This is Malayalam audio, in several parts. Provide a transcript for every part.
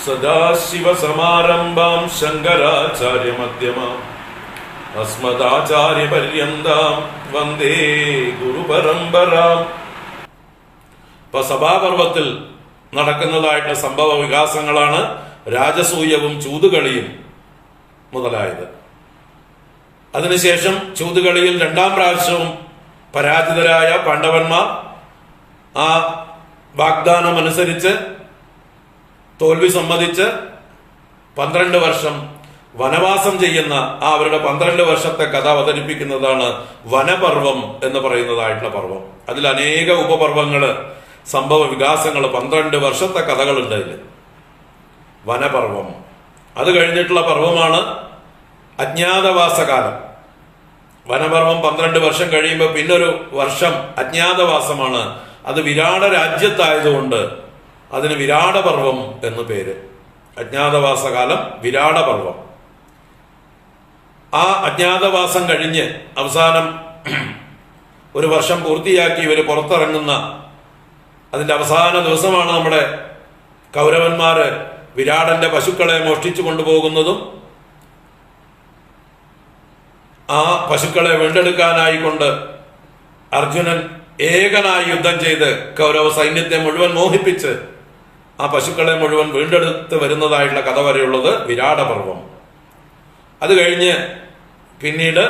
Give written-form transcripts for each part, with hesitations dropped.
സദാശിവസമാരംഭാം ശങ്കരാചാര്യമധ്യമാം അസ്മദാചാര്യപര്യന്താം വന്ദേ ഗുരുപരമ്പരാം. ഇപ്പൊ സഭാപർവത്തിൽ നടക്കുന്നതായിട്ടുള്ള സംഭവ വികാസങ്ങളാണ് രാജസൂയവും ചൂതുകളിയും മുതലായത്. അതിനുശേഷം ചൂതുകളിയിൽ രണ്ടാം പ്രാവശ്യവും പരാജിതരായ പാണ്ഡവന്മാർ ആ വാഗ്ദാനം അനുസരിച്ച് തോൽവി സമ്മതിച്ച് 12 വർഷം വനവാസം ചെയ്യുന്ന ആ അവരുടെ 12 വർഷത്തെ കഥ അവതരിപ്പിക്കുന്നതാണ് വനപർവം എന്ന് പറയുന്നതായിട്ടുള്ള പർവം. അതിൽ അനേക ഉപപർവങ്ങള്, സംഭവ വികാസങ്ങൾ, 12 വർഷത്തെ കഥകളുണ്ട് അതിൽ. വനപർവം. അത് കഴിഞ്ഞിട്ടുള്ള പർവമാണ് അജ്ഞാതവാസകാലം. വനപർവം 12 വർഷം കഴിയുമ്പോൾ പിന്നൊരു വർഷം അജ്ഞാതവാസമാണ്. അത് വിരാട രാജ്യത്തായതുകൊണ്ട് അതിന് വിരാടപർവം എന്ന് പേര്. അജ്ഞാതവാസകാലം വിരാടപർവം. ആ അജ്ഞാതവാസം കഴിഞ്ഞ് അവസാനം ഒരു വർഷം പൂർത്തിയാക്കി ഇവർ പുറത്തിറങ്ങുന്ന അതിന്റെ അവസാന ദിവസമാണ് നമ്മുടെ കൗരവന്മാര് വിരാടന്റെ പശുക്കളെ മോഷ്ടിച്ചു കൊണ്ടുപോകുന്നതും ആ പശുക്കളെ വീണ്ടെടുക്കാനായിക്കൊണ്ട് അർജുനൻ ഏകനായി യുദ്ധം ചെയ്ത് കൗരവ സൈന്യത്തെ മുഴുവൻ മോഹിപ്പിച്ച് ആ പശുക്കളെ മുഴുവൻ വീണ്ടെടുത്ത് വരുന്നതായിട്ടുള്ള കഥ വരെയുള്ളത് വിരാടപർവം. അത് കഴിഞ്ഞ് പിന്നീട്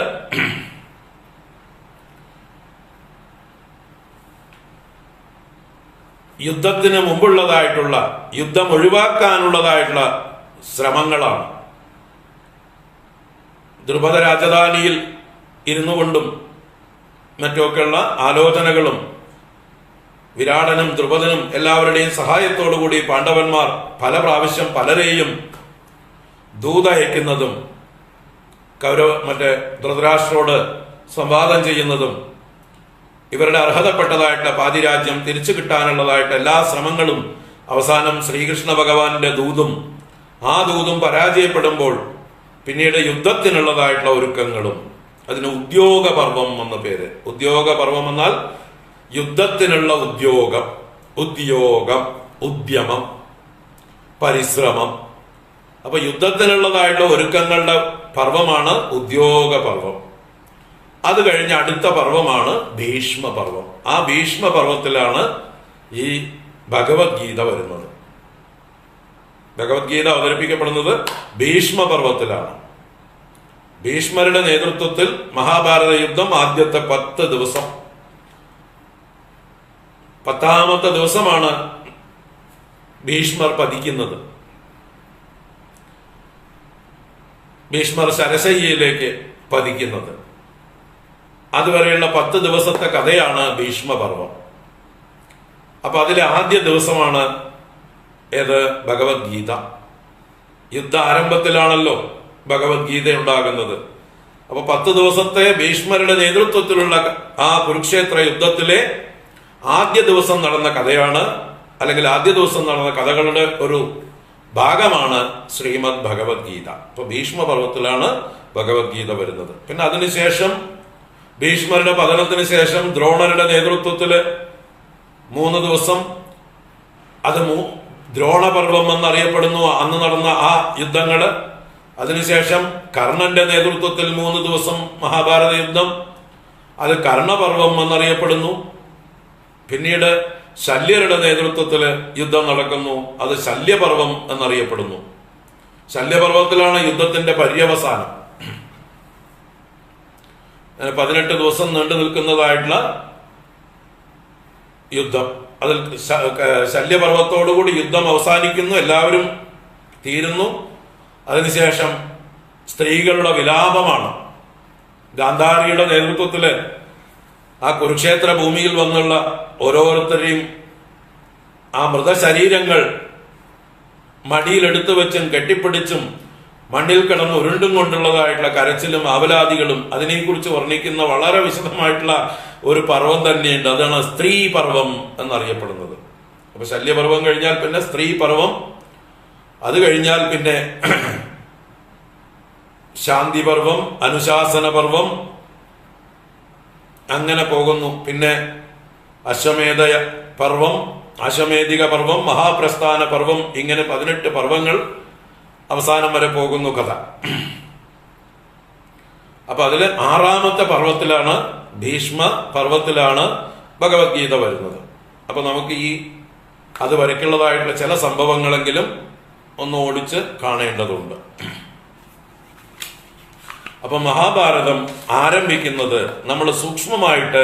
യുദ്ധത്തിന് മുമ്പുള്ളതായിട്ടുള്ള, യുദ്ധം ഒഴിവാക്കാനുള്ളതായിട്ടുള്ള ശ്രമങ്ങളാണ്. ദ്രുപദ രാജധാനിയിൽ ഇരുന്നു കൊണ്ടും മറ്റുമൊക്കെയുള്ള ആലോചനകളും വിരാടനും ദ്രുപദനും എല്ലാവരുടെയും സഹായത്തോടുകൂടി പാണ്ഡവന്മാർ പല പ്രാവശ്യം പലരെയും ദൂതയക്കുന്നതും ധൃതരാഷ്ട്രോട് സംവാദം ചെയ്യുന്നതും ഇവരുടെ അർഹതപ്പെട്ടതായിട്ടുള്ള പാതിരാജ്യം തിരിച്ചു കിട്ടാനുള്ളതായിട്ട് എല്ലാ ശ്രമങ്ങളും അവസാനം ശ്രീകൃഷ്ണ ഭഗവാന്റെ ദൂതും ആ ദൂതും പരാജയപ്പെടുമ്പോൾ പിന്നീട് യുദ്ധത്തിനുള്ളതായിട്ടുള്ള ഒരുക്കങ്ങളും. അതിന് ഉദ്യോഗപർവം എന്ന പേര്. ഉദ്യോഗപർവം എന്നാൽ യുദ്ധത്തിനുള്ള ഉദ്യോഗം, ഉദ്യോഗം, ഉദ്യമം, പരിശ്രമം. അപ്പൊ യുദ്ധത്തിനുള്ളതായിട്ടുള്ള ഒരുക്കങ്ങളുടെ പർവമാണ് ഉദ്യോഗപർവം. അത് കഴിഞ്ഞ് അടുത്ത പർവമാണ് ഭീഷ്മപർവം. ആ ഭീഷ്മപർവത്തിലാണ് ഈ ഭഗവത്ഗീത വരുന്നത്. ഭഗവത്ഗീത അവതരിപ്പിക്കപ്പെടുന്നത് ഭീഷ്മപർവത്തിലാണ്. ഭീഷ്മരുടെ നേതൃത്വത്തിൽ മഹാഭാരത യുദ്ധം ആദ്യത്തെ 10 ദിവസം, 10ാമത്തെ ദിവസമാണ് ഭീഷ്മർ പതിക്കുന്നത്. ഭീഷ്മർ ശരശയ്യയിലേക്ക് പതിക്കുന്നത്. അതുവരെയുള്ള 10 ദിവസത്തെ കഥയാണ് ഭീഷ്മപർവം. അപ്പൊ അതിലെ ആദ്യ ദിവസമാണ് ഏത്? ഭഗവത്ഗീത. യുദ്ധ ആരംഭത്തിലാണല്ലോ ഭഗവത്ഗീത ഉണ്ടാകുന്നത്. അപ്പൊ 10 ദിവസത്തെ ഭീഷ്മരുടെ നേതൃത്വത്തിലുള്ള ആ കുരുക്ഷേത്ര യുദ്ധത്തിലെ ആദ്യ ദിവസം നടന്ന കഥയാണ്, അല്ലെങ്കിൽ ആദ്യ ദിവസം നടന്ന കഥകളുടെ ഒരു ഭാഗമാണ് ശ്രീമദ് ഭഗവത്ഗീത. അപ്പൊ ഭീഷ്മപർവത്തിലാണ് ഭഗവത്ഗീത വരുന്നത്. പിന്നെ അതിനുശേഷം ഭീഷ്മരുടെ പതനത്തിന് ശേഷം ദ്രോണരുടെ നേതൃത്വത്തില് 3 ദിവസം, അത് ദ്രോണപർവം എന്നറിയപ്പെടുന്നു അന്ന് നടന്ന ആ യുദ്ധങ്ങള്. അതിനുശേഷം കർണന്റെ നേതൃത്വത്തിൽ 3 ദിവസം മഹാഭാരത യുദ്ധം, അത് കർണപർവം എന്നറിയപ്പെടുന്നു. പിന്നീട് ശല്യരുടെ നേതൃത്വത്തില് യുദ്ധം നടക്കുന്നു, അത് ശല്യപർവം എന്നറിയപ്പെടുന്നു. ശല്യപർവത്തിലാണ് യുദ്ധത്തിന്റെ പര്യവസാനം. 18 ദിവസം നീണ്ടു നിൽക്കുന്നതായിട്ടുള്ള യുദ്ധം. അതിൽ ശല്യപർവത്തോടുകൂടി യുദ്ധം അവസാനിക്കുന്നു, എല്ലാവരും തീരുന്നു. അതിനുശേഷം സ്ത്രീകളുടെ വിലാപമാണ്. ഗാന്ധാരിയുടെ നേതൃത്വത്തില് ആ കുരുക്ഷേത്ര ഭൂമിയിൽ വന്നുള്ള ഓരോരുത്തരെയും ആ മൃതശരീരങ്ങൾ മടിയിലെടുത്തു വെച്ചും കെട്ടിപ്പിടിച്ചും മണ്ണിൽ കിടന്ന് ഉരുണ്ടും കൊണ്ടുള്ളതായിട്ടുള്ള കരച്ചിലും ആവലാദികളും അതിനെക്കുറിച്ച് വർണ്ണിക്കുന്ന വളരെ വിശദമായിട്ടുള്ള ഒരു പർവം തന്നെയുണ്ട്. അതാണ് സ്ത്രീ പർവം എന്നറിയപ്പെടുന്നത്. അപ്പൊ ശല്യപർവം കഴിഞ്ഞാൽ പിന്നെ സ്ത്രീ പർവം, അത് കഴിഞ്ഞാൽ പിന്നെ ശാന്തിപർവം, അനുശാസന പർവം, അങ്ങനെ പോകുന്നു. പിന്നെ അശ്വമേധ പർവം, അശ്വമേധിക പർവം, മഹാപ്രസ്ഥാന പർവം, ഇങ്ങനെ 18 പർവങ്ങൾ അവസാനം വരെ പോകുന്നു കഥ. അപ്പൊ അതില് 6ാമത്തെ പർവത്തിലാണ്, ഭീഷ്മ പർവത്തിലാണ് ഭഗവത്ഗീത വരുന്നത്. അപ്പൊ നമുക്ക് അത് വരയ്ക്കുള്ളതായിട്ടുള്ള ചില സംഭവങ്ങളെങ്കിലും ഒന്ന് ഓടിച്ച് കാണേണ്ടതുണ്ട്. അപ്പൊ മഹാഭാരതം ആരംഭിക്കുന്നത് നമ്മൾ സൂക്ഷ്മമായിട്ട്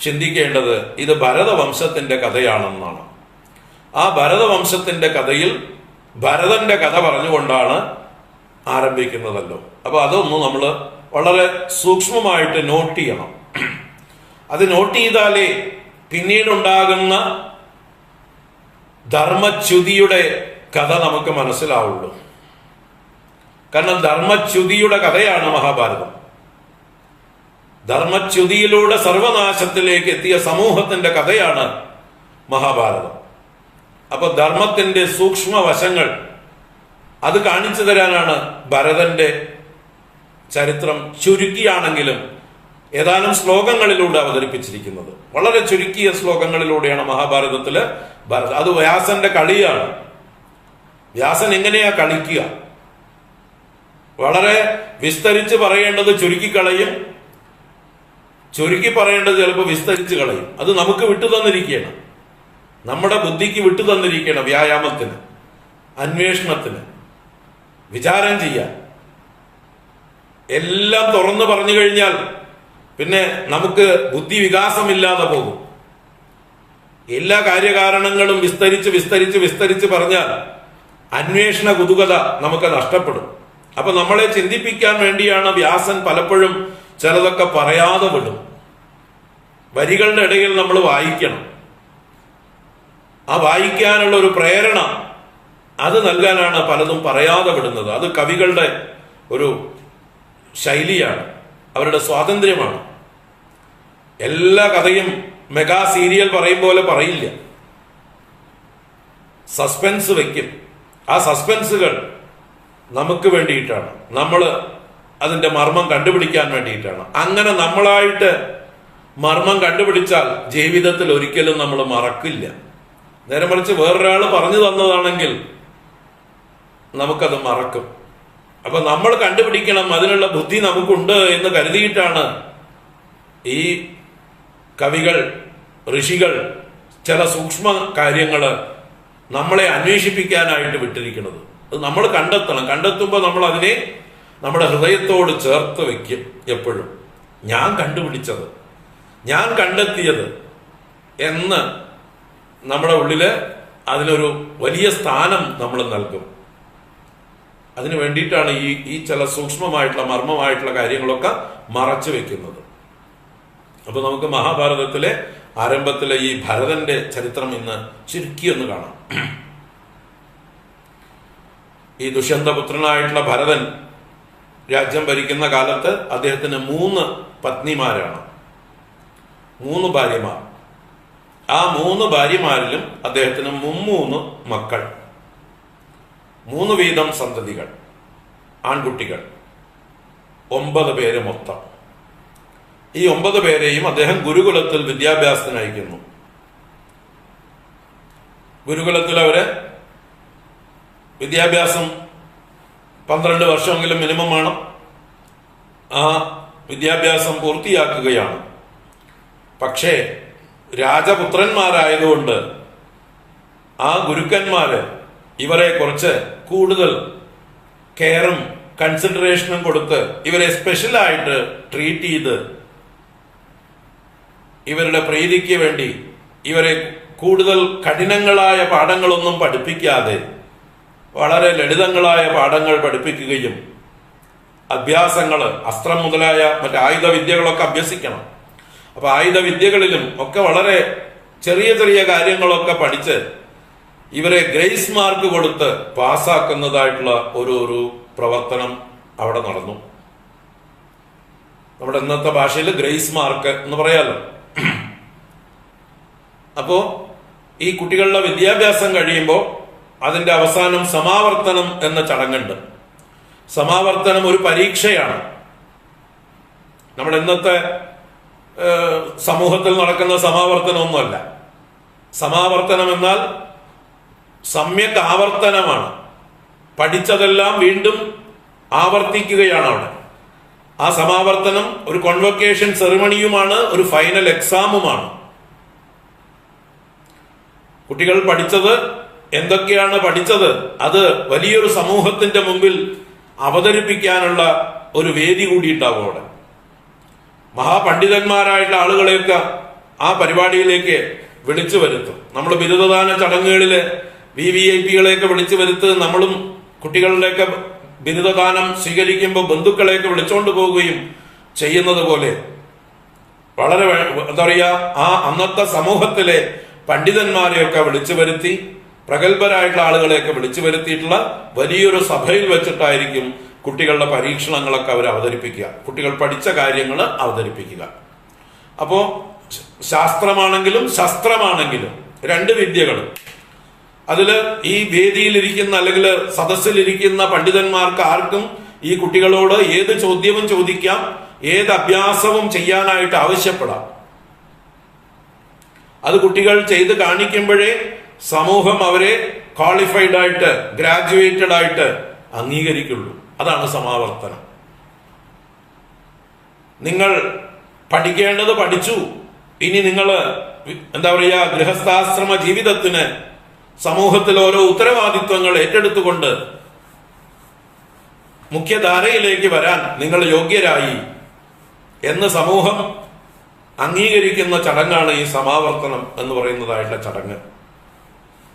ചിന്തിക്കേണ്ടത് ഇത് ഭരതവംശത്തിന്റെ കഥയാണെന്നാണ്. ആ ഭരതവംശത്തിന്റെ കഥയിൽ ഭരതന്റെ കഥ പറഞ്ഞുകൊണ്ടാണ് ആരംഭിക്കുന്നതല്ലോ. അപ്പൊ അതൊന്നും നമ്മൾ വളരെ സൂക്ഷ്മമായിട്ട് നോട്ട് ചെയ്യണം. അത് നോട്ട് ചെയ്താലേ പിന്നീടുണ്ടാകുന്ന ധർമ്മച്യുതിയുടെ കഥ നമുക്ക് മനസ്സിലാവുള്ളൂ. കാരണം ധർമ്മച്യുതിയുടെ കഥയാണ് മഹാഭാരതം. ധർമ്മച്യുതിയിലൂടെ സർവനാശത്തിലേക്ക് എത്തിയ സമൂഹത്തിന്റെ കഥയാണ് മഹാഭാരതം. അപ്പൊ ധർമ്മത്തിന്റെ സൂക്ഷ്മ വശങ്ങൾ അത് കാണിച്ചു തരാനാണ് ഭരതന്റെ ചരിത്രം ചുരുക്കിയാണെങ്കിലും ഏതാനും ശ്ലോകങ്ങളിലൂടെ അവതരിപ്പിച്ചിരിക്കുന്നത്. വളരെ ചുരുക്കിയ ശ്ലോകങ്ങളിലൂടെയാണ് മഹാഭാരതത്തില് അത് വ്യാസന്റെ കളിയാണ്. വ്യാസൻ എങ്ങനെയാ കളിക്കുക? വളരെ വിസ്തരിച്ച് പറയേണ്ടത് ചുരുക്കിക്കളയും, ചുരുക്കി പറയേണ്ടത് ചിലപ്പോൾ വിസ്തരിച്ച് കളയും. അത് നമുക്ക് വിട്ടു തന്നിരിക്കുകയാണ്, നമ്മുടെ ബുദ്ധിക്ക് വിട്ടു തന്നിരിക്കുകയാണ്. വ്യായാമത്തിന്, അന്വേഷണത്തിന്, വിചാരം ചെയ്യാൻ. എല്ലാം തുറന്നു പറഞ്ഞു കഴിഞ്ഞാൽ പിന്നെ നമുക്ക് ബുദ്ധി വികാസമില്ലാതെ പോകും. എല്ലാ കാര്യകാരണങ്ങളും വിസ്തരിച്ച് വിസ്തരിച്ച് വിസ്തരിച്ച് പറഞ്ഞാൽ അന്വേഷണ കുതുകത നമുക്ക് നഷ്ടപ്പെടും. അപ്പൊ നമ്മളെ ചിന്തിപ്പിക്കാൻ വേണ്ടിയാണ് വ്യാസൻ പലപ്പോഴും ചിലതൊക്കെ പറയാതെ വിടും. വരികളുടെ ഇടയിൽ നമ്മൾ വായിക്കണം. ആ വായിക്കാനുള്ള ഒരു പ്രേരണ അത് നൽകാനാണ് പലതും പറയാതെ വിടുന്നത്. അത് കവികളുടെ ഒരു ശൈലിയാണ്, അവരുടെ സ്വാതന്ത്ര്യമാണ്. എല്ലാ കഥയും മെഗാ സീരിയൽ പറയും പോലെ പറയില്ല, സസ്പെൻസ് വെക്കും. ആ സസ്പെൻസുകൾ നമുക്ക് വേണ്ടിയിട്ടാണ്, നമ്മൾ അതിന്റെ മർമ്മം കണ്ടുപിടിക്കാൻ വേണ്ടിയിട്ടാണ്. അങ്ങനെ നമ്മളായിട്ട് മർമ്മം കണ്ടുപിടിച്ചാൽ ജീവിതത്തിൽ ഒരിക്കലും നമ്മൾ മറക്കില്ല. നേരെ മറിച്ച് വേറൊരാൾ പറഞ്ഞു തന്നതാണെങ്കിൽ നമുക്കത് മറക്കും. അപ്പൊ നമ്മൾ കണ്ടുപിടിക്കണം, അതിനുള്ള ബുദ്ധി നമുക്കുണ്ട് എന്ന് കരുതിയിട്ടാണ് ഈ കവികൾ, ഋഷികൾ ചില സൂക്ഷ്മ കാര്യങ്ങള് നമ്മളെ അന്വേഷിപ്പിക്കാനായിട്ട് വിട്ടിരിക്കുന്നത്. അത് നമ്മൾ കണ്ടെത്തണം. കണ്ടെത്തുമ്പോൾ നമ്മൾ അതിനെ നമ്മുടെ ഹൃദയത്തോട് ചേർത്ത് വെക്കും. എപ്പോഴും ഞാൻ കണ്ടുപിടിച്ചത്, ഞാൻ കണ്ടെത്തിയത് എന്ന് നമ്മുടെ ഉള്ളില് അതിനൊരു വലിയ സ്ഥാനം നമ്മൾ നൽകും. അതിനു വേണ്ടിയിട്ടാണ് ഈ ചില സൂക്ഷ്മമായിട്ടുള്ള മർമ്മമായിട്ടുള്ള കാര്യങ്ങളൊക്കെ മറച്ചു വെക്കുന്നത്. അപ്പൊ നമുക്ക് മഹാഭാരതത്തിലെ ആരംഭത്തിലെ ഈ ഭരതന്റെ ചരിത്രം ഇന്ന് ചുരുക്കിയൊന്ന് കാണാം. ഈ ദുഷ്യന്തപുത്രനായിട്ടുള്ള ഭരതൻ രാജ്യം ഭരിക്കുന്ന കാലത്ത് അദ്ദേഹത്തിന് 3 പത്നിമാരാണ്, 3 ഭാര്യമാർ. ആ 3 ഭാര്യമാരിലും അദ്ദേഹത്തിന് 3 മക്കൾ, 3 വീതം സന്തതികൾ, ആൺകുട്ടികൾ, 9 പേര് മൊത്തം. ഈ 9 പേരെയും അദ്ദേഹം ഗുരുകുലത്തിൽ വിദ്യാഭ്യാസത്തിന് അയക്കുന്നു. ഗുരുകുലത്തിൽ അവര് വിദ്യാഭ്യാസം 12 വർഷമെങ്കിലും മിനിമം വേണം. ആ വിദ്യാഭ്യാസം പൂർത്തിയാക്കുകയാണ്. പക്ഷേ രാജപുത്രന്മാരായതുകൊണ്ട് ആ ഗുരുക്കന്മാര് ഇവരെ കുറച്ച് കൂടുതൽ കെയറും കൺസിഡറേഷനും കൊടുത്ത് ഇവരെ സ്പെഷ്യലായിട്ട് ട്രീറ്റ് ചെയ്ത് ഇവരുടെ പ്രീതിക്ക് വേണ്ടി ഇവരെ കൂടുതൽ കഠിനങ്ങളായ പാഠങ്ങളൊന്നും പഠിപ്പിക്കാതെ വളരെ ലളിതങ്ങളായ പാഠങ്ങൾ പഠിപ്പിക്കുകയും അഭ്യാസങ്ങള്, അസ്ത്രം മുതലായ മറ്റ് ആയുധ വിദ്യകളൊക്കെ അഭ്യസിക്കണം. അപ്പൊ ആയുധ വിദ്യകളിലും ഒക്കെ വളരെ ചെറിയ ചെറിയ കാര്യങ്ങളൊക്കെ പഠിച്ച് ഇവരെ ഗ്രേസ് മാർക്ക് കൊടുത്ത് പാസ്സാക്കുന്നതായിട്ടുള്ള ഒരു പ്രവർത്തനം അവിടെ നടന്നു. നമ്മുടെ ഇന്നത്തെ ഭാഷയിൽ ഗ്രേസ് മാർക്ക് എന്ന് പറയാലോ. അപ്പോ ഈ കുട്ടികളുടെ വിദ്യാഭ്യാസം കഴിയുമ്പോൾ അതിന്റെ അവസാനം സമാവർത്തനം എന്ന ചടങ്ങുണ്ട്. സമാവർത്തനം ഒരു പരീക്ഷയാണ്. നമ്മുടെ ഇന്നത്തെ സമൂഹത്തിൽ നടക്കുന്ന സമാവർത്തനമൊന്നുമല്ല. സമാവർത്തനം എന്നാൽ സമ്യക് ആവർത്തനമാണ്. പഠിച്ചതെല്ലാം വീണ്ടും ആവർത്തിക്കുകയാണ് അവിടെ. ആ സമാവർത്തനം ഒരു കോൺവൊക്കേഷൻ സെറിമണിയുമാണ്, ഒരു ഫൈനൽ എക്സാമുമാണ്. കുട്ടികൾ പഠിച്ചത് എന്തൊക്കെയാണ് പഠിച്ചത്, അത് വലിയൊരു സമൂഹത്തിന്റെ മുമ്പിൽ അവതരിപ്പിക്കാനുള്ള ഒരു വേദി കൂടി ഉണ്ടാവും അവിടെ. മഹാപണ്ഡിതന്മാരായിട്ടുള്ള ആളുകളെയൊക്കെ ആ പരിപാടിയിലേക്ക് വിളിച്ചു വരുത്തും. നമ്മൾ ബിരുദദാന ചടങ്ങുകളില് VVIP കളെയൊക്കെ വിളിച്ചു വരുത്ത് നമ്മളും കുട്ടികളുടെയൊക്കെ ബിരുദദാനം സ്വീകരിക്കുമ്പോൾ ബന്ധുക്കളെയൊക്കെ വിളിച്ചുകൊണ്ട് പോവുകയും ചെയ്യുന്നത് പോലെ വളരെ എന്താ പറയുക, ആ അന്നത്തെ സമൂഹത്തിലെ പണ്ഡിതന്മാരെയൊക്കെ വിളിച്ചു വരുത്തി, പ്രഗത്ഭരായിട്ടുള്ള ആളുകളെയൊക്കെ വിളിച്ചു വരുത്തിയിട്ടുള്ള വലിയൊരു സഭയിൽ വെച്ചിട്ടായിരിക്കും കുട്ടികളുടെ പരീക്ഷണങ്ങളൊക്കെ അവർ അവതരിപ്പിക്കുക, കുട്ടികൾ പഠിച്ച കാര്യങ്ങൾ അവതരിപ്പിക്കുക. അപ്പോ ശാസ്ത്രമാണെങ്കിലും ശസ്ത്രമാണെങ്കിലും രണ്ട് വിദ്യകളും അതില് ഈ വേദിയിലിരിക്കുന്ന അല്ലെങ്കിൽ സദസ്സിലിരിക്കുന്ന പണ്ഡിതന്മാർക്ക് ആർക്കും ഈ കുട്ടികളോട് ഏത് ചോദ്യവും ചോദിക്കാം, ഏത് അഭ്യാസവും ചെയ്യാനായിട്ട് ആവശ്യപ്പെടാം. അത് കുട്ടികൾ ചെയ്ത് കാണിക്കുമ്പോഴേ സമൂഹം അവരെ ക്വാളിഫൈഡ് ആയിട്ട്, ഗ്രാജുവേറ്റഡ് ആയിട്ട് അംഗീകരിക്കുള്ളൂ. അതാണ് സമാവർത്തനം. നിങ്ങൾ പഠിക്കേണ്ടത് പഠിച്ചു, ഇനി നിങ്ങൾ എന്താ പറയുക, ഗൃഹസ്ഥാശ്രമ ജീവിതത്തിന് സമൂഹത്തിൽ ഓരോ ഉത്തരവാദിത്വങ്ങൾ ഏറ്റെടുത്തുകൊണ്ട് മുഖ്യധാരയിലേക്ക് വരാൻ നിങ്ങൾ യോഗ്യരായി എന്ന് സമൂഹം അംഗീകരിക്കുന്ന ചടങ്ങാണ് ഈ സമാവർത്തനം എന്ന് പറയുന്നതായിട്ടുള്ള ചടങ്ങ്.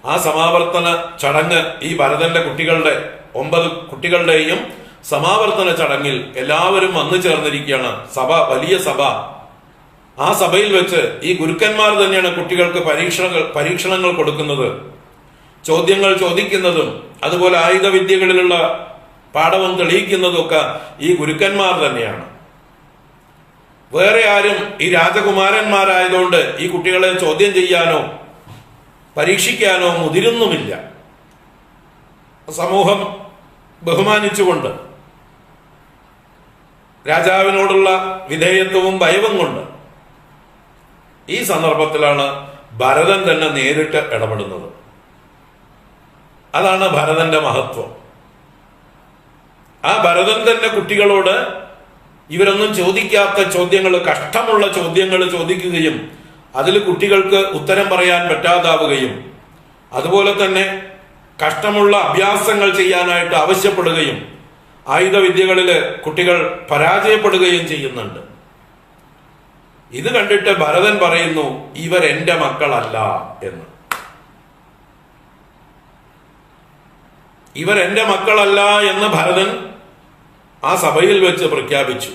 ആ സമാവർത്തന ചടങ്ങ് ഈ ഭരതന്റെ കുട്ടികളുടെ 9 കുട്ടികളുടെയും സമാവർത്തന ചടങ്ങിൽ എല്ലാവരും വന്നു ചേർന്നിരിക്കുകയാണ്. സഭ, വലിയ സഭ. ആ സഭയിൽ വെച്ച് ഈ ഗുരുക്കന്മാർ തന്നെയാണ് കുട്ടികൾക്ക് പരീക്ഷണങ്ങൾ കൊടുക്കുന്നത്, ചോദ്യങ്ങൾ ചോദിക്കുന്നതും അതുപോലെ ആയുധ വിദ്യകളിലുള്ള പാഠവും തെളിയിക്കുന്നതും ഒക്കെ ഈ ഗുരുക്കന്മാർ തന്നെയാണ്. വേറെ ആരും ഈ രാജകുമാരന്മാരായതുകൊണ്ട് ഈ കുട്ടികളെ ചോദ്യം ചെയ്യാനോ പരീക്ഷിക്കാനോ മുതിരുന്നുമില്ല. സമൂഹം ബഹുമാനിച്ചുകൊണ്ട്, രാജാവിനോടുള്ള വിധേയത്വവും ഭയവും കൊണ്ട് ഈ സന്ദർഭത്തിലാണ് ഭരതൻ തന്നെ നേരിട്ട് ഇടപെടുന്നത്. അതാണ് ഭരതന്റെ മഹത്വം. ആ ഭരതൻ തന്നെ കുട്ടികളോട് ഇവരൊന്നും ചോദിക്കാത്ത ചോദ്യങ്ങൾ, കഷ്ടമുള്ള ചോദ്യങ്ങൾ ചോദിക്കുകയും അതിൽ കുട്ടികൾക്ക് ഉത്തരം പറയാൻ പറ്റാതാവുകയും അതുപോലെ തന്നെ കഷ്ടമുള്ള അഭ്യാസങ്ങൾ ചെയ്യാനായിട്ട് ആവശ്യപ്പെടുകയും ആയുധ വിദ്യകളില് കുട്ടികൾ പരാജയപ്പെടുകയും ചെയ്യുന്നുണ്ട്. ഇത് കണ്ടിട്ട് ഭരതൻ പറയുന്നു, ഇവർ എന്റെ മക്കളല്ല എന്ന്. ഇവർ എന്റെ മക്കളല്ല എന്ന് ഭരതൻ ആ സഭയിൽ വെച്ച് പ്രഖ്യാപിച്ചു.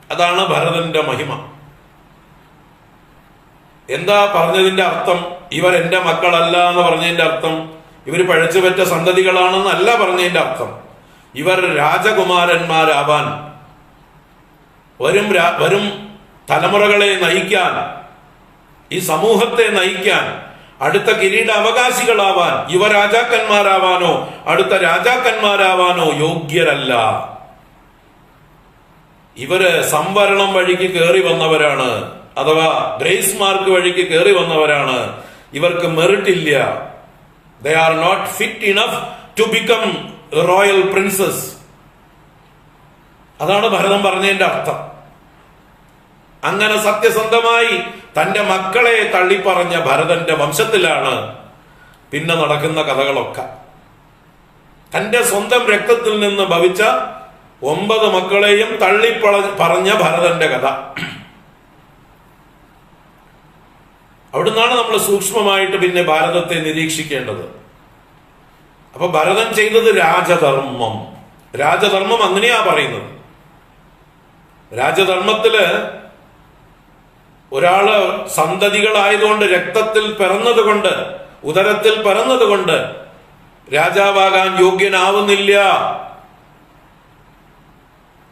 അതാണ് ഭരതന്റെ മഹിമ. എന്താ പറഞ്ഞതിന്റെ അർത്ഥം? ഇവർ എന്റെ മക്കളല്ല എന്ന് പറഞ്ഞതിന്റെ അർത്ഥം ഇവർ പഴച്ചുപറ്റ സന്തതികളാണെന്നല്ല പറഞ്ഞതിന്റെ അർത്ഥം. ഇവർ രാജകുമാരന്മാരാവാൻ, വരും തലമുറകളെ നയിക്കാൻ, ഈ സമൂഹത്തെ നയിക്കാൻ, അടുത്ത കിരീട അവകാശികളാവാൻ, യുവരാജാക്കന്മാരാവാനോ അടുത്ത രാജാക്കന്മാരാവാനോ യോഗ്യരല്ല. ഇവര് സംവരണം വഴിക്ക് കയറി വന്നവരാണ്, അഥവാ ഗ്രേസ് മാർക്ക് വഴിക്ക് കയറി വന്നവരാണ്. ഇവർക്ക് മെറിറ്റ് ഇല്ല. They are not fit enough to become royal princes. അതാണ് ഭരതൻ പറഞ്ഞതിന്റെ അർത്ഥം. അങ്ങനെ സത്യസന്ധമായി തന്റെ മക്കളെ തള്ളിപ്പറഞ്ഞ ഭരതന്റെ വംശത്തിലാണ് പിന്നെ നടക്കുന്ന കഥകളൊക്കെ. തന്റെ സ്വന്തം രക്തത്തിൽ നിന്ന് ഭവിച്ച 9 മക്കളെയും തള്ളിപ്പറഞ്ഞ ഭരതന്റെ കഥ. അവിടുന്നാണ് നമ്മൾ സൂക്ഷ്മമായിട്ട് പിന്നെ ഭാരതത്തെ നിരീക്ഷിക്കേണ്ടത്. അപ്പൊ ഭരതൻ ചെയ്തത് രാജധർമ്മം. രാജധർമ്മം അങ്ങനെയാ പറയുന്നത്. രാജധർമ്മത്തില് ഒരാള് സന്തതികളായതുകൊണ്ട്, രക്തത്തിൽ പിറന്നത് കൊണ്ട്, ഉദരത്തിൽ പിറന്നത് കൊണ്ട് രാജാവാകാൻ യോഗ്യനാവുന്നില്ല.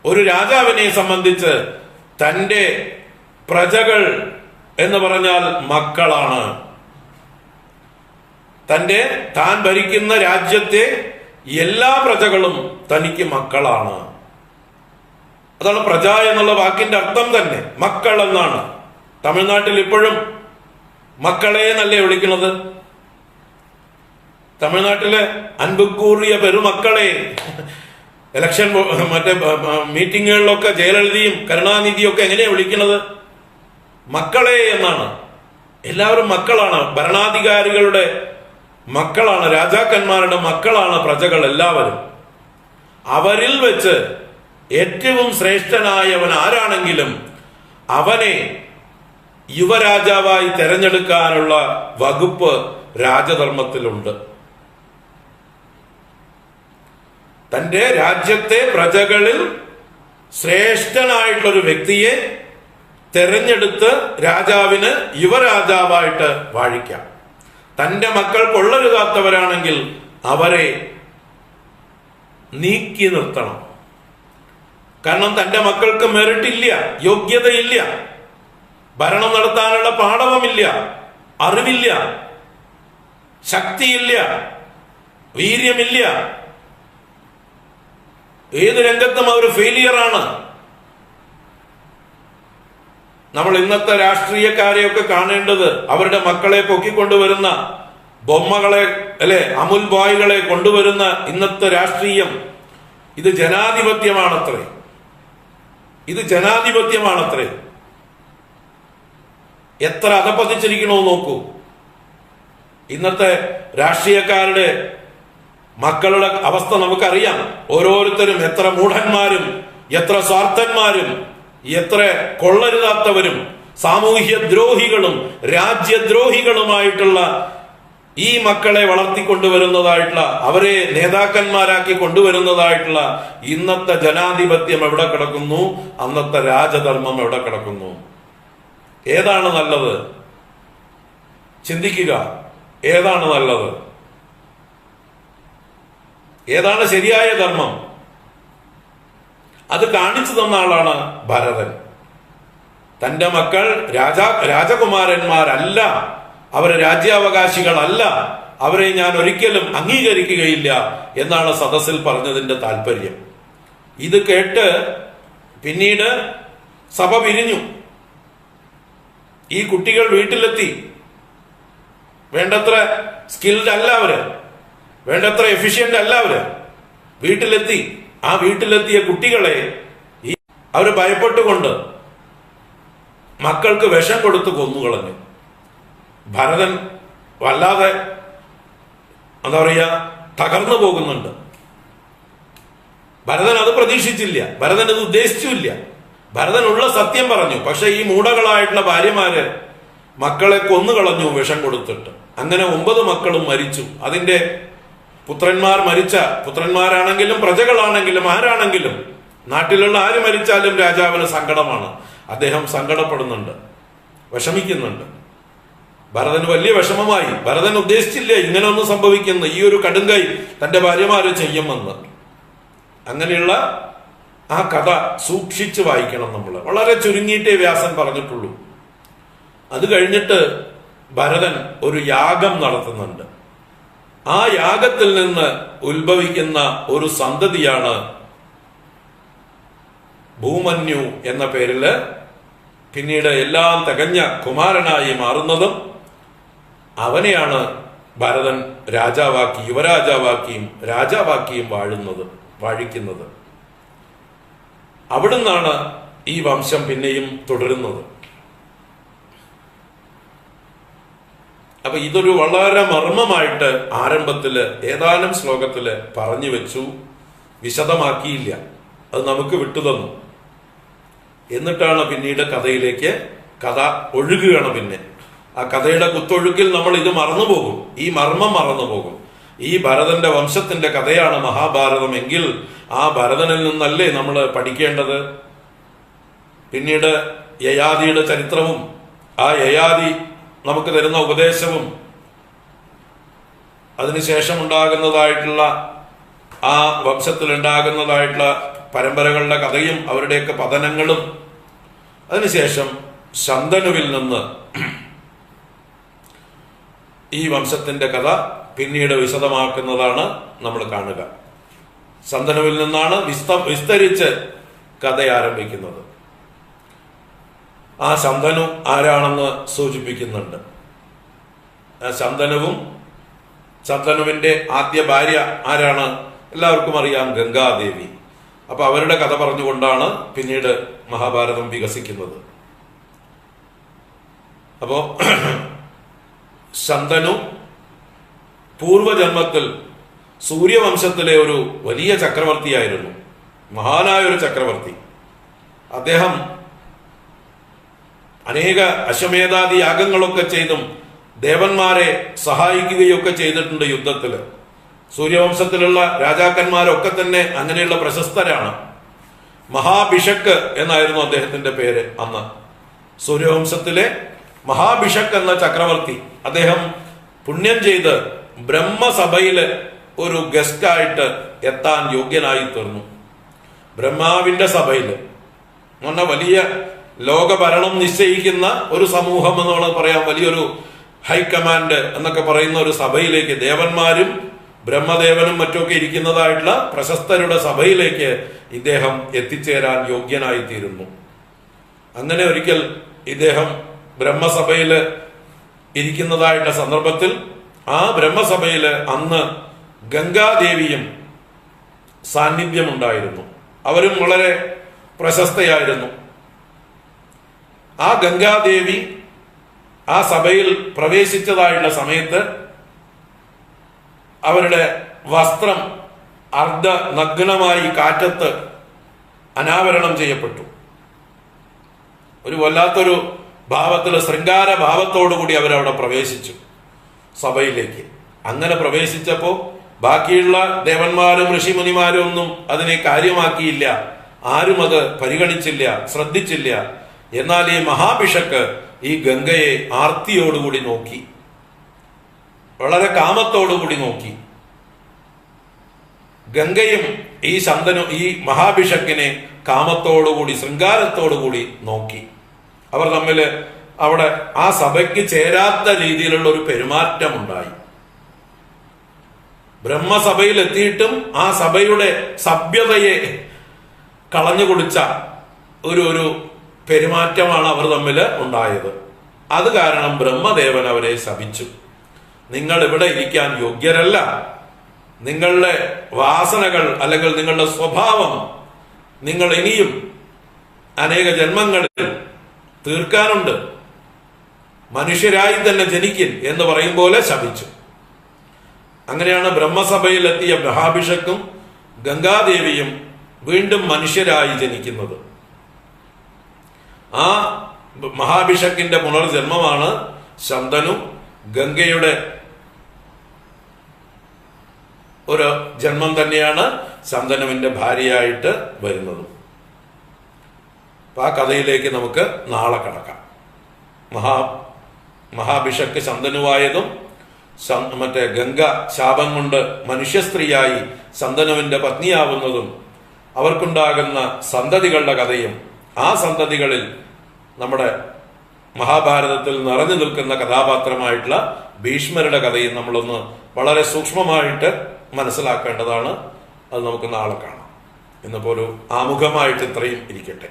ഒരു രാജാവിനെ സംബന്ധിച്ച് തന്റെ പ്രജകൾ എന്ന് പറഞ്ഞാൽ മക്കളാണ്. താൻ ഭരിക്കുന്ന രാജ്യത്തെ എല്ലാ പ്രജകളും തനിക്ക് മക്കളാണ്. അതാണ് പ്രജ എന്നുള്ള വാക്കിന്റെ അർത്ഥം തന്നെ, മക്കൾ എന്നാണ്. തമിഴ്നാട്ടിൽ ഇപ്പോഴും മക്കളെ എന്നല്ലേ വിളിക്കുന്നത്? തമിഴ്നാട്ടിലെ അൻപുകൂറിയ പെരുമക്കളെ ഇലക്ഷൻ മറ്റേ മീറ്റിങ്ങുകളിലൊക്കെ ജയലളിതയും കരുണാനിധിയും ഒക്കെ എങ്ങനെയാ വിളിക്കുന്നത്? മക്കളെ എന്നാണ്. എല്ലാവരും മക്കളാണ്, ഭരണാധികാരികളുടെ മക്കളാണ്, രാജാക്കന്മാരുടെ മക്കളാണ് പ്രജകൾ എല്ലാവരും. അവരിൽ വെച്ച് ഏറ്റവും ശ്രേഷ്ഠനായവൻ ആരാണെങ്കിലും അവനെ യുവരാജാവായി തെരഞ്ഞെടുക്കാനുള്ള വകുപ്പ് രാജധർമ്മത്തിലുണ്ട്. തന്റെ രാജ്യത്തെ പ്രജകളിൽ ശ്രേഷ്ഠനായിട്ടുള്ളൊരു വ്യക്തിയെ തെരഞ്ഞെടുത്ത് രാജാവിന് യുവരാജാവായിട്ട് വാഴിക്കാം. തന്റെ മക്കൾ കൊള്ളരുതാത്തവരാണെങ്കിൽ അവരെ നീക്കി നിർത്തണം. കാരണം തന്റെ മക്കൾക്ക് മെറിറ്റില്ല, യോഗ്യതയില്ല, ഭരണം നടത്താനുള്ള പാടവമില്ല, അറിവില്ല, ശക്തിയില്ല, വീര്യമില്ല. ഏത് രംഗത്തും അവർ ഫെയിലിയറാണ്. നമ്മൾ ഇന്നത്തെ രാഷ്ട്രീയക്കാരെയൊക്കെ കാണേണ്ടത് അവരുടെ മക്കളെ പൊക്കിക്കൊണ്ടുവരുന്ന ബൊമ്മകളെ അല്ലെ, അമുൽ ബോയ്കളെ കൊണ്ടുവരുന്ന ഇന്നത്തെ രാഷ്ട്രീയം ഇത് ജനാധിപത്യമാണത്രേ. ഇത് ജനാധിപത്യമാണത്രേ. എത്ര അധപ്പതിച്ചിരിക്കണോ നോക്കൂ. ഇന്നത്തെ രാഷ്ട്രീയക്കാരുടെ മക്കളുടെ അവസ്ഥ നമുക്കറിയാം. ഓരോരുത്തരും എത്ര മൂഢന്മാരും എത്ര സ്വാർത്ഥന്മാരും എത്ര കൊള്ളരുതാത്തവരും സാമൂഹ്യ ദ്രോഹികളും രാജ്യദ്രോഹികളുമായിട്ടുള്ള ഈ മക്കളെ വളർത്തിക്കൊണ്ടുവരുന്നതായിട്ടുള്ള, അവരെ നേതാക്കന്മാരാക്കി കൊണ്ടുവരുന്നതായിട്ടുള്ള ഇന്നത്തെ ജനാധിപത്യം എവിടെ കിടക്കുന്നു? അന്നത്തെ രാജധർമ്മം എവിടെ കിടക്കുന്നു? ഏതാണ് നല്ലത്? ചിന്തിക്കുക. ഏതാണ് നല്ലത്? ഏതാണ് ശരിയായ ധർമ്മം? അത് കാണിച്ചു തന്ന ആളാണ് ഭരതൻ. തന്റെ മക്കൾ രാജകുമാരന്മാരല്ല, അവരെ രാജ്യാവകാശികളല്ല, അവരെ ഞാൻ ഒരിക്കലും അംഗീകരിക്കുകയില്ല എന്നാണ് സദസ്സിൽ പറഞ്ഞതിന്റെ താല്പര്യം. ഇത് കേട്ട് പിന്നീട് സഭ പിരിഞ്ഞു. ഈ കുട്ടികൾ വീട്ടിലെത്തി. വേണ്ടത്ര സ്കിൽഡ് അല്ല അവര്, വേണ്ടത്ര എഫിഷ്യന്റ് അല്ല അവര്. വീട്ടിലെത്തി. ആ വീട്ടിലെത്തിയ കുട്ടികളെ അവര് ഭയപ്പെട്ടുകൊണ്ട് മക്കൾക്ക് വിഷം കൊടുത്ത് കൊന്നുകളഞ്ഞു. ഭരതൻ വല്ലാതെ എന്താ പറയുക, തകർന്നു പോകുന്നുണ്ട്. ഭരതൻ അത് പ്രതീക്ഷിച്ചില്ല, ഭരതൻ അത് ഉദ്ദേശിച്ചില്ല. ഭരതൻ ഉള്ള സത്യം പറഞ്ഞു. പക്ഷെ ഈ മൂഢകളായിട്ടുള്ള ഭാര്യമാര് മക്കളെ കൊന്നുകളഞ്ഞു വിഷം കൊടുത്തിട്ട്. അങ്ങനെ 9 മക്കളും മരിച്ചു. അതിന്റെ പുത്രന്മാർ മരിച്ച പുത്രന്മാരാണെങ്കിലും പ്രജകളാണെങ്കിലും ആരാണെങ്കിലും, നാട്ടിലുള്ള ആര് മരിച്ചാലും രാജാവിന് സങ്കടമാണ്. അദ്ദേഹം സങ്കടപ്പെടുന്നുണ്ട്, വിഷമിക്കുന്നുണ്ട്. ഭരതന് വലിയ വിഷമമായി. ഭരതൻ ഉദ്ദേശിച്ചില്ല ഇങ്ങനെ ഒന്നും സംഭവിക്കുന്നു, ഈ ഒരു കടുങ്കൈ തന്റെ ഭാര്യമാര് ചെയ്യുമെന്ന്. അങ്ങനെയുള്ള ആ കഥ സൂക്ഷിച്ച് വായിക്കണം നമ്മൾ. വളരെ ചുരുങ്ങിയിട്ടേ വ്യാസൻ പറഞ്ഞിട്ടുള്ളൂ. അത് കഴിഞ്ഞിട്ട് ഭരതൻ ഒരു യാഗം നടത്തുന്നുണ്ട്. ആ യാഗത്തിൽ നിന്ന് ഉത്ഭവിക്കുന്ന ഒരു സന്തതിയാണ് ഭൂമന്യു എന്ന പേരില് പിന്നീട് എല്ലാം തികഞ്ഞ കുമാരനായി മാറുന്നതും. അവനെയാണ് ഭരതൻ രാജാവാക്കി, യുവരാജാവാക്കിയും രാജാവാക്കിയും വാഴിക്കുന്നത്. അവിടുന്നാണ് ഈ വംശം പിന്നെയും തുടരുന്നത്. അപ്പൊ ഇതൊരു വളരെ മർമ്മമായിട്ട് ആരംഭത്തില് ഏതാനും ശ്ലോകത്തില് പറഞ്ഞു വെച്ചു, വിശദമാക്കിയില്ല. അത് നമുക്ക് വിട്ടുതന്നു. എന്നിട്ടാണ് പിന്നീട് കഥയിലേക്ക് കഥ ഒഴുകുകയാണ്. പിന്നെ ആ കഥയുടെ കുത്തൊഴുക്കിൽ നമ്മൾ ഇത് മറന്നുപോകും, ഈ മർമ്മം മറന്നുപോകും. ഈ ഭരതന്റെ വംശത്തിന്റെ കഥയാണ് മഹാഭാരതം എങ്കിൽ ആ ഭരതനിൽ നിന്നല്ലേ നമ്മൾ പഠിക്കേണ്ടത്. പിന്നീട് യയാതിയുടെ ചരിത്രവും ആ യയാതി നമുക്ക് തരുന്ന ഉപദേശവും അതിനുശേഷം ഉണ്ടാകുന്നതായിട്ടുള്ള ആ വംശത്തിൽ ഉണ്ടാകുന്നതായിട്ടുള്ള പരമ്പരകളുടെ കഥയും അവരുടെയൊക്കെ പതനങ്ങളും, അതിനുശേഷം ശന്തനുവിൽ നിന്ന് ഈ വംശത്തിന്റെ കഥ പിന്നീട് വിശദമാക്കുന്നതാണ് നമ്മൾ കാണുക. ശന്തനുവിൽ നിന്നാണ് വിസ്തരിച്ച് കഥ ആരംഭിക്കുന്നത്. ആ ശന്തനു ആരാണെന്ന് സൂചിപ്പിക്കുന്നുണ്ട്. ശന്തനുവും ശന്തനുവിന്റെ ആദ്യ ഭാര്യ ആരാണ്? എല്ലാവർക്കും അറിയാം, ഗംഗാദേവി. അപ്പൊ അവരുടെ കഥ പറഞ്ഞുകൊണ്ടാണ് പിന്നീട് മഹാഭാരതം വികസിക്കുന്നത്. അപ്പോ ശന്തനു പൂർവജന്മത്തിൽ സൂര്യവംശത്തിലെ ഒരു വലിയ ചക്രവർത്തിയായിരുന്നു, മഹാനായ ഒരു ചക്രവർത്തി. അദ്ദേഹം അനേക അശ്വമേധാദി യാഗങ്ങളൊക്കെ ചെയ്തും ദേവന്മാരെ സഹായിക്കുകയൊക്കെ ചെയ്തിട്ടുണ്ട് യുദ്ധത്തിൽ. സൂര്യവംശത്തിലുള്ള രാജാക്കന്മാരൊക്കെ തന്നെ അങ്ങനെയുള്ള പ്രശസ്തരാണ്. മഹാഭിഷക് എന്നായിരുന്നു അദ്ദേഹത്തിന്റെ പേര് അന്ന്. സൂര്യവംശത്തിലെ മഹാഭിഷക് എന്ന ചക്രവർത്തി, അദ്ദേഹം പുണ്യം ചെയ്ത് ബ്രഹ്മസഭയില് ഒരു ഗസ്റ്റായിട്ട് എത്താൻ യോഗ്യനായി തീർന്നു. ബ്രഹ്മാവിന്റെ സഭയില് എന്ന് പറഞ്ഞാൽ വലിയ ലോകഭരണം നിശ്ചയിക്കുന്ന ഒരു സമൂഹം എന്ന് പറയാം, വലിയൊരു ഹൈക്കമാൻഡ് എന്നൊക്കെ പറയുന്ന ഒരു സഭയിലേക്ക്, ദേവന്മാരും ബ്രഹ്മദേവനും മറ്റൊക്കെ ഇരിക്കുന്നതായിട്ടുള്ള പ്രശസ്തരുടെ സഭയിലേക്ക് ഇദ്ദേഹം എത്തിച്ചേരാൻ യോഗ്യനായി തീരുന്നു. അങ്ങനെ ഒരിക്കൽ ഇദ്ദേഹം ബ്രഹ്മസഭയില് ഇരിക്കുന്നതായിട്ടുള്ള സന്ദർഭത്തിൽ ആ ബ്രഹ്മസഭയില് അന്ന് ഗംഗാദേവിയും സാന്നിധ്യമുണ്ടായിരുന്നു. അവരും വളരെ പ്രശസ്തയായിരുന്നു. ആ ഗംഗാദേവി ആ സഭയിൽ പ്രവേശിച്ചതായുള്ള സമയത്ത് അവരുടെ വസ്ത്രം അർദ്ധ നഗ്നമായി കാറ്റത്ത് അനാവരണം ചെയ്യപ്പെട്ടു. ഒരു വല്ലാത്തൊരു ഭാവത്തിൽ, ശൃംഗാര ഭാവത്തോടുകൂടി അവരവിടെ പ്രവേശിച്ചു സഭയിലേക്ക്. അങ്ങനെ പ്രവേശിച്ചപ്പോ ബാക്കിയുള്ള ദേവന്മാരും ഋഷിമുനിമാരും ഒന്നും അതിനെ കാര്യമാക്കിയില്ല, ആരും അത് പരിഗണിച്ചില്ല, ശ്രദ്ധിച്ചില്ല. എന്നാൽ ഈ മഹാഭിഷക്ക് ഈ ഗംഗയെ ആർത്തിയോടുകൂടി നോക്കി, വളരെ കാമത്തോടുകൂടി നോക്കി. ഗംഗയും ഈ ശന്തനു ഈ മഹാഭിഷക്കിനെ കാമത്തോടുകൂടി ശൃംഗാരത്തോടുകൂടി നോക്കി. അവർ തമ്മിൽ അവിടെ ആ സഭയ്ക്ക് ചേരാത്ത രീതിയിലുള്ള ഒരു പെരുമാറ്റം ഉണ്ടായി. ബ്രഹ്മസഭയിൽ എത്തിയിട്ടും ആ സഭയുടെ സഭ്യതയെ കളഞ്ഞുകുടിച്ച ഒരു പെരുമാറ്റമാണ് അവർ തമ്മിൽ ഉണ്ടായത്. അത് കാരണം ബ്രഹ്മദേവൻ അവരെ ശപിച്ചു. നിങ്ങൾ ഇവിടെ ഇരിക്കാൻ യോഗ്യരല്ല, നിങ്ങളുടെ വാസനകൾ അല്ലെങ്കിൽ നിങ്ങളുടെ സ്വഭാവം നിങ്ങൾ ഇനിയും അനേക ജന്മങ്ങളിൽ തീർക്കാനുണ്ട്, മനുഷ്യരായി തന്നെ ജനിക്കിൻ എന്ന് പറയും പോലെ ശപിച്ചു. അങ്ങനെയാണ് ബ്രഹ്മസഭയിലെത്തിയ മഹാഭിഷക്കും ഗംഗാദേവിയും വീണ്ടും മനുഷ്യരായി ജനിക്കുന്നത്. ആ മഹാഭിഷക്കിന്റെ പുനർജന്മമാണ് ശന്തനു. ഗംഗയുടെ ഒരു ജന്മം തന്നെയാണ് ശന്തനുവിന്റെ ഭാര്യയായിട്ട് വരുന്നത്. ആ കഥയിലേക്ക് നമുക്ക് നാളെ കടക്കാം. മഹാഭിഷക്ക് ശന്തനുവായതും മറ്റേ ഗംഗ ശാപം കൊണ്ട് മനുഷ്യ സ്ത്രീയായി ശന്തനുവിന്റെ പത്നിയാവുന്നതും അവർക്കുണ്ടാകുന്ന സന്തതികളുടെ കഥയും, ആ സന്തതികളിൽ നമ്മുടെ മഹാഭാരതത്തിൽ നിറഞ്ഞു നിൽക്കുന്ന കഥാപാത്രമായിട്ടുള്ള ഭീഷ്മരുടെ കഥയും നമ്മളൊന്ന് വളരെ സൂക്ഷ്മമായിട്ട് മനസ്സിലാക്കേണ്ടതാണ്. അത് നമുക്ക് നാളെ കാണാം. ഇന്നിപ്പോ ഒരു ആമുഖമായിട്ട് ഇത്രയും ഇരിക്കട്ടെ.